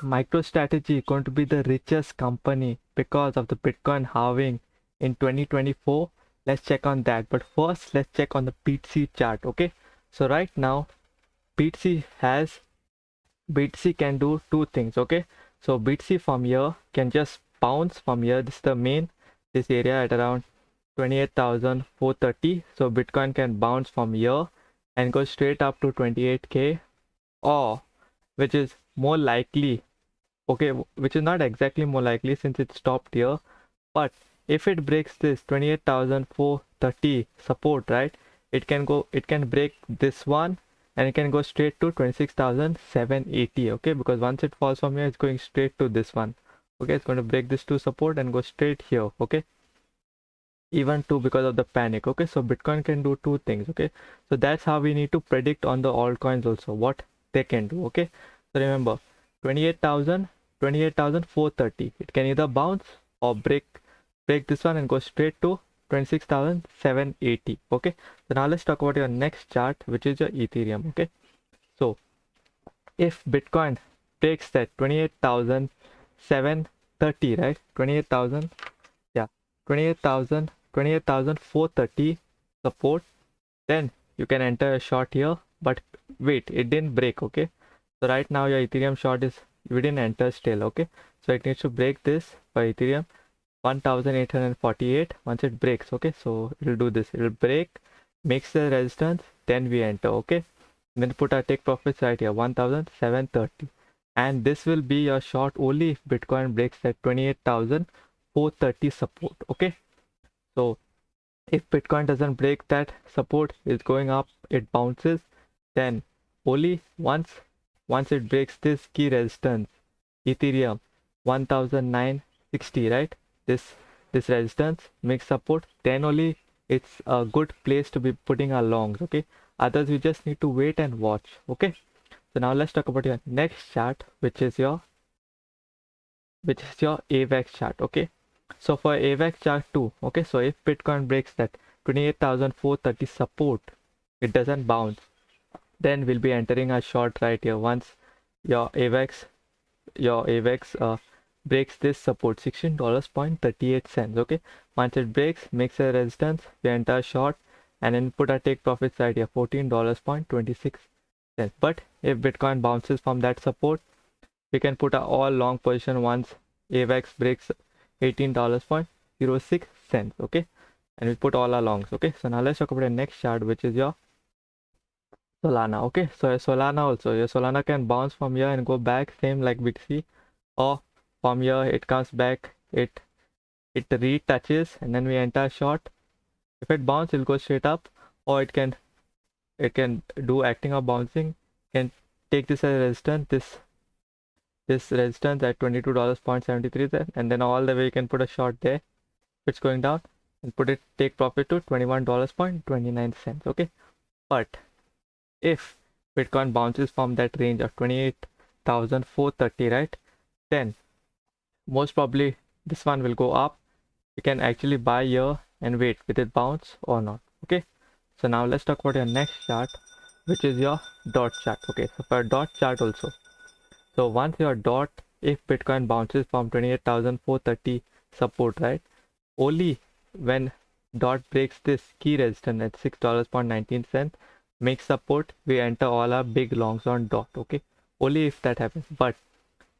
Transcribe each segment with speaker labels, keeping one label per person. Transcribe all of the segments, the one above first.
Speaker 1: MicroStrategy going to be the richest company because of the Bitcoin halving in 2024? Let's check on that. But first, let's check on the BTC chart. Okay, so right now BTC can do two things. Okay, so BTC from here can just bounce from here. This is the main, this area at around 28,430. So Bitcoin can bounce from here and go straight up to 28k, or which is more likely, okay, which is not exactly more likely since it stopped here, but if it breaks this 28,430 support, right, it can break this one and it can go straight to 26,780. okay, because once it falls from here, it's going straight to this one. Okay, it's going to break this two support and go straight here. Okay, even two because of the panic. Okay, so Bitcoin can do two things. Okay, so that's how we need to predict on the altcoins also what they can do. Okay, so remember 28,430, it can either bounce or break this one and go straight to 26,780. okay, so now let's talk about your next chart, which is your Ethereum. Okay, so if Bitcoin breaks that 28,730, right, 28,430 support, then you can enter a short here. But wait, it didn't break. Okay, so right now your Ethereum short is, we didn't enter still. Okay, so it needs to break this for Ethereum 1,848. once it breaks, okay, so it'll do this, it'll break, makes the resistance, then we enter. Okay, and then put our take profits right here 1,730, and this will be your short only if Bitcoin breaks that 28,430 support. Okay, so if Bitcoin doesn't break that support, it's going up, it bounces, then only once it breaks this key resistance, Ethereum 1,960, right, this resistance makes support, then only it's a good place to be putting our longs. Okay, others we just need to wait and watch. Okay, so now let's talk about your next chart, which is your avax chart. Okay, so for avax chart 2, okay, so if Bitcoin breaks that 28,430 support, it doesn't bounce, then we'll be entering a short right here. Once your avax breaks this support $16.38. okay, once it breaks, makes a resistance, we enter a short and then put our take profits right here $14.26. but if Bitcoin bounces from that support, we can put our all long position once avax breaks $18.06. okay, and we put all our longs. Okay, so now let's talk about the next chart, which is your Solana. Okay, so your Solana can bounce from here and go back, same like BTC, or from here it comes back, it retouches, and then we enter short. If it bounces, it'll go straight up, or it can do acting or bouncing, can take this as resistance, this resistance at $22.73, and then all the way you can put a short there if it's going down, and put it, take profit to $21.29. okay, but if Bitcoin bounces from that range of 28,430, right, then most probably this one will go up. You can actually buy here and wait, will it bounce or not. Okay, so now let's talk about your next chart, which is your dot chart. Okay, so for a dot chart also, so once your dot, if Bitcoin bounces from 28,430 support, right, only when dot breaks this key resistance at $6.19, makes support, we enter all our big longs on dot. Okay, only if that happens. But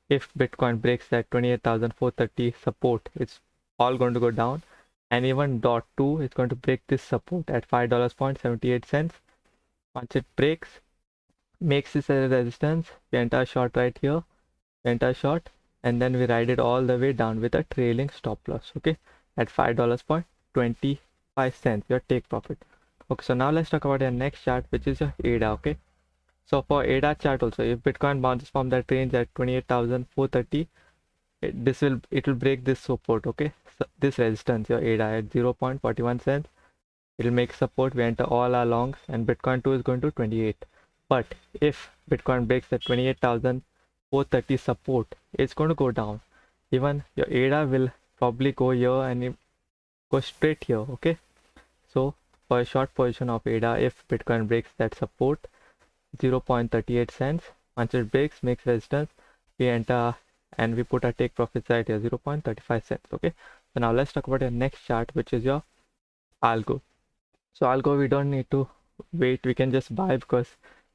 Speaker 1: if Bitcoin breaks that 28,430 support, it's all going to go down, and even dot 2 is going to break this support at $5.78. once it breaks, makes this as a resistance, we enter short right here, enter short, and then we ride it all the way down with a trailing stop loss. Okay, at $5.25, your take profit. Okay, so now let's talk about your next chart, which is your ADA. Okay, so for ADA chart also, if Bitcoin bounces from that range at 28,430, it will break this support. Okay, so this resistance, your ADA at 0.41, it will make support, we enter all our longs, and Bitcoin 2 is going to 28. But if Bitcoin breaks the 28,430 support, it's going to go down. Even your ADA will probably go here and go straight here. Okay, so for a short position of ADA, if Bitcoin breaks that support 0.38, once it breaks, makes resistance, we enter and we put our take profits right here, 0.35 cents. Okay, so now let's talk about your next chart, which is your algo. So algo, we don't need to wait, we can just buy because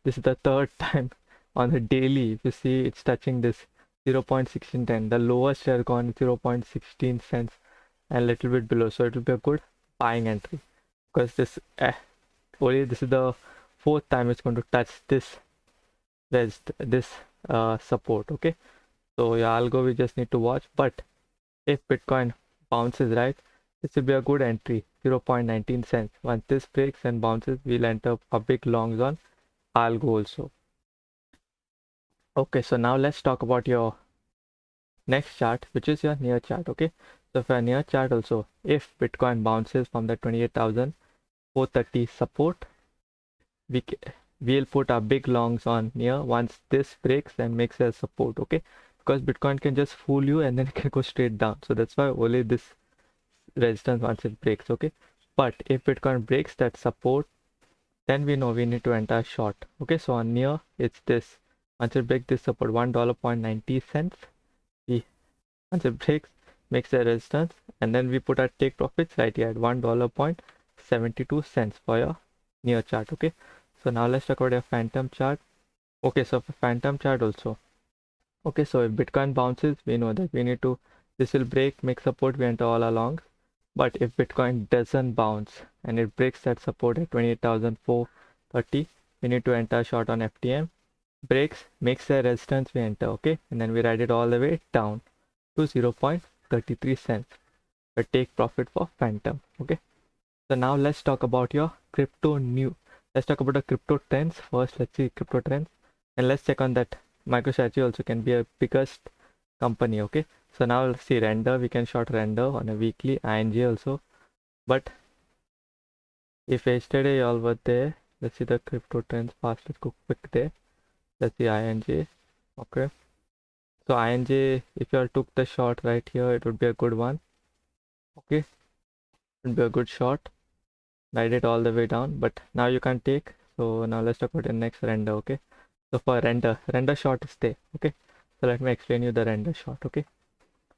Speaker 1: this is the third time on the daily. If you see, it's touching this 0.1610, the lowest here gone 0.16 cents and a little bit below, so it will be a good buying entry because this only this is the fourth time it's going to touch this support. Okay, so yeah, algo we just need to watch, but if Bitcoin bounces, right, this will be a good entry, 0.19 cents. Once this breaks and bounces, we'll enter a big longs on algo also. Okay, so now let's talk about your next chart, which is your near chart. Okay, so for a near chart also, if Bitcoin bounces from the 28,430 support, we'll put our big longs on near once this breaks and makes a support. Okay, because Bitcoin can just fool you and then it can go straight down, so that's why only this resistance once it breaks. Okay, but if Bitcoin breaks that support, then we know we need to enter short. Okay, so on near, it's this, once it breaks this support, $1.90, once it breaks, makes a resistance, and then we put our take profits right here at $1.72 for your near chart. Okay, so now let's talk about your phantom chart. Okay, so for phantom chart also, okay, so if Bitcoin bounces, we know that we need to, this will break, make support, we enter all along. But if Bitcoin doesn't bounce and it breaks that support at 28,430, we need to enter short on FTM. Breaks, makes a resistance, we enter. Okay, and then we ride it all the way down to 0.33 cents. But take profit for phantom. Okay, so now let's talk about your crypto new. Let's talk about the crypto trends first. Let's see crypto trends, and let's check on that MicroStrategy also can be a biggest company. Okay, so now let's see render, we can short render on a weekly, ING also. But if yesterday y'all were there, let's see the crypto trends fast. Let's go quick there. Let's see ING. Okay, so ING, if you all took the short right here, it would be a good one. Okay, it would be a good short. Ride it all the way down, but now you can't take. So now let's talk about the next render. Okay, so for render short is there. Okay, so let me explain you the render short. Okay,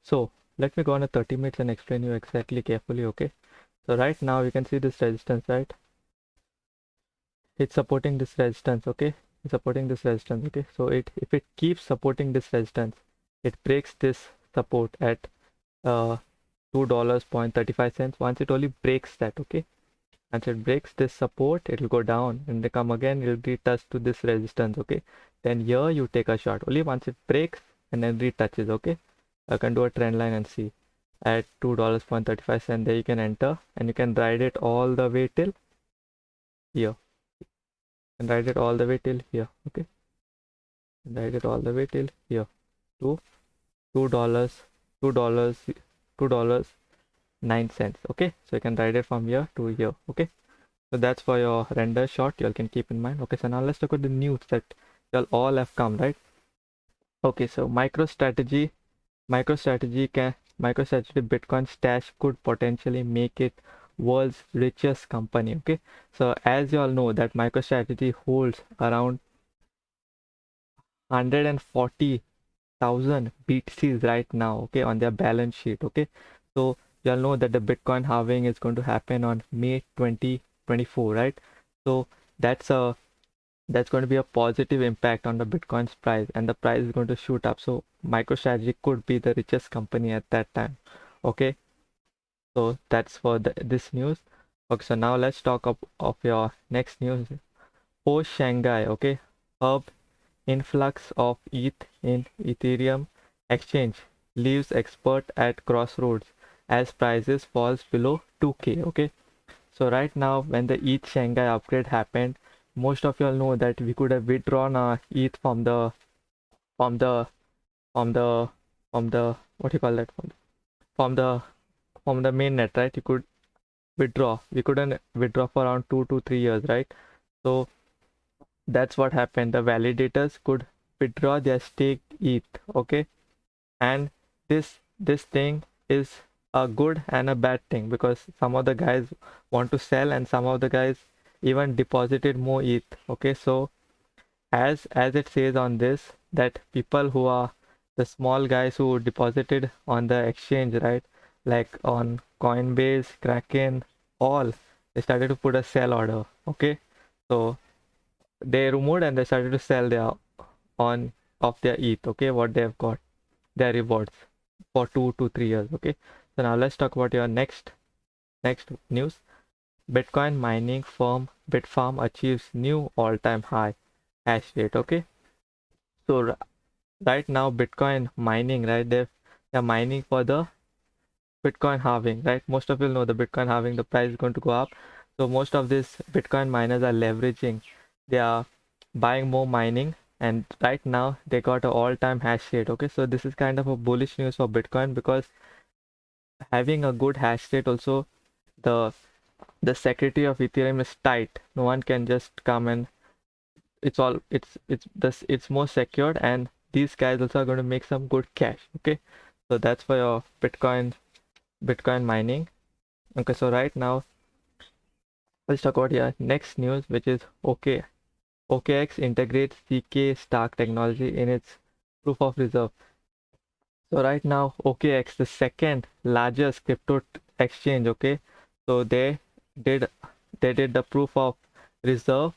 Speaker 1: so let me go on a 30 minutes and explain you exactly carefully. Okay, so right now you can see this resistance, right? It's supporting this resistance. Okay, it's supporting this resistance. Okay, so if it keeps supporting this resistance, it breaks this support at $2.35. Once it only breaks that, okay, once it breaks this support, it will go down and they come again, it will retouch to this resistance. Okay, then here you take a short only once it breaks and then retouches. Okay, I can do a trend line and see at $2.35, there you can enter and you can ride it all the way till here, and ride it all the way till here. Okay, and ride it all the way till here to $2.09. Okay, so you can ride it from here to here. Okay, so that's for your render short, you all can keep in mind. Okay, so now let's look at the news that you all have come, right? Okay, so MicroStrategy Bitcoin stash could potentially make it world's richest company. Okay, so as you all know that MicroStrategy holds around 140,000 BTCs right now, okay, on their balance sheet. Okay, so you all know that the Bitcoin halving is going to happen on May 2024, right? So that's going to be a positive impact on the Bitcoin's price, and the price is going to shoot up. So MicroStrategy could be the richest company at that time. Okay, so that's for this news. Okay, so now let's talk of your next news. Post-Shanghai, okay, hub influx of ETH in Ethereum exchange leaves expert at crossroads as prices falls below 2K. Okay, so right now when the ETH Shanghai upgrade happened, most of y'all know that we could have withdrawn our ETH from the what do you call that, from the mainnet, right? You could withdraw. We couldn't withdraw for around 2 to 3 years, right? So that's what happened. The validators could withdraw their staked ETH. Okay, and this thing is a good and a bad thing, because some of the guys want to sell and some of the guys even deposited more ETH. Okay, so as it says on this, that people who are the small guys who deposited on the exchange, right? Like on Coinbase, Kraken, all, they started to put a sell order. Okay, so they removed and they started to sell their on of their ETH. Okay, what they have got, their rewards for 2 to 3 years. Okay, so now let's talk about your next news. Bitcoin mining firm Bitfarm achieves new all-time high hash rate. Okay, so right now Bitcoin mining, right? They're mining for the Bitcoin halving, right? Most of you know the Bitcoin halving, the price is going to go up. So most of these Bitcoin miners are leveraging. They are buying more mining, and right now they got an all-time hash rate. Okay, so this is kind of a bullish news for Bitcoin, because having a good hash rate also, the the security of Ethereum is tight. No one can just come and it's more secured, and these guys also are going to make some good cash. Okay, so that's for your Bitcoin mining. Okay, so right now let's talk about your next news, which is Okx integrates ZK STARK technology in its proof of reserve. So right now Okx, the second largest crypto exchange, okay, so did they did the proof of reserve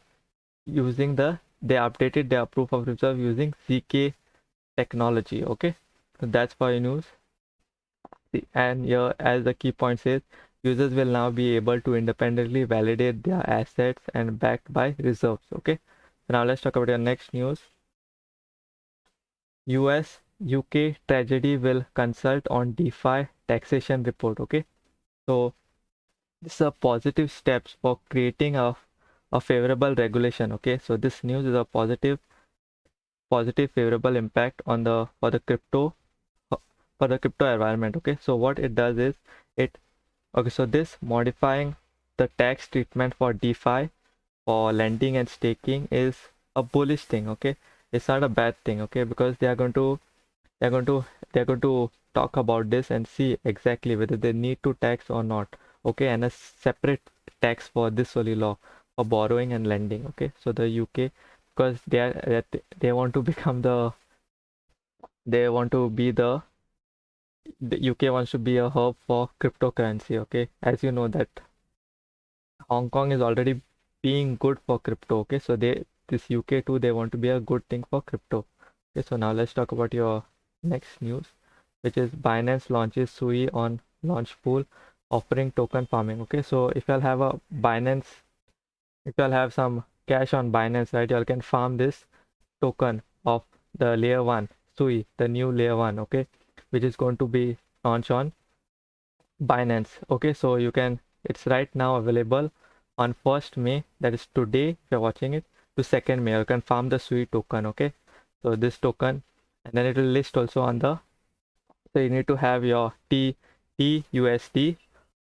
Speaker 1: using they updated their proof of reserve using ZK technology. Okay, so that's for your news. And here, as the key point says, users will now be able to independently validate their assets and backed by reserves. Okay, so now let's talk about your next news. US UK Treasury will consult on DeFi taxation report. Okay, so this is a positive steps for creating a favorable regulation. Okay, so this news is a positive favorable impact on the for the crypto environment. Okay, so what it does is it okay, so this modifying the tax treatment for DeFi for lending and staking is a bullish thing. Okay, it's not a bad thing. Okay, because they're going to they're going to talk about this and see exactly whether they need to tax or not. Okay, and a separate tax for this only law for borrowing and lending. Okay, so the UK, because they want to become they want to be the UK wants to be a hub for cryptocurrency. Okay, as you know that Hong Kong is already being good for crypto. Okay, so this UK too, they want to be a good thing for crypto. Okay, so now let's talk about your next news, which is Binance launches Sui on launch pool offering token farming. Okay, so if you'll have a Binance, if you'll have some cash on Binance, right, you can farm this token of the layer 1 Sui, the new layer 1. Okay, which is going to be launched on Binance. Okay, so it's right now available on 1st May, that is today if you're watching it, to 2nd May. You can farm the Sui token. Okay, so this token, and then it will list also on so you need to have your TUSD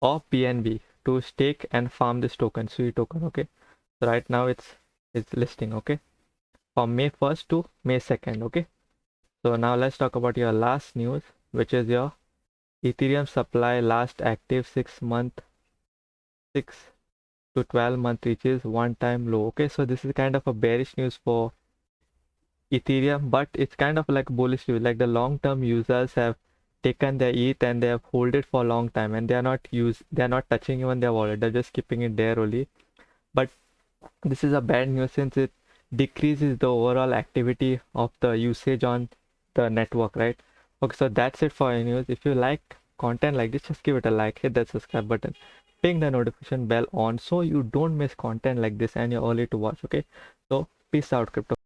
Speaker 1: or BNB to stake and farm this token, Sui token. Okay, so right now it's listing. Okay, from May 1st to May 2nd. Okay, so now let's talk about your last news, which is your Ethereum supply last active 6 to 12 month reaches one-time low. Okay, so this is kind of a bearish news for Ethereum, but it's kind of like bullish news. Like the long-term users have taken their ETH and they have hold it for a long time, and they are not touching even their wallet. They're just keeping it there only. But this is a bad news since it decreases the overall activity of the usage on the network, right? Okay, so that's it for your news. If you like content like this, just give it a like, hit that subscribe button, ping the notification bell on so you don't miss content like this and you're early to watch. Okay, so peace out, crypto.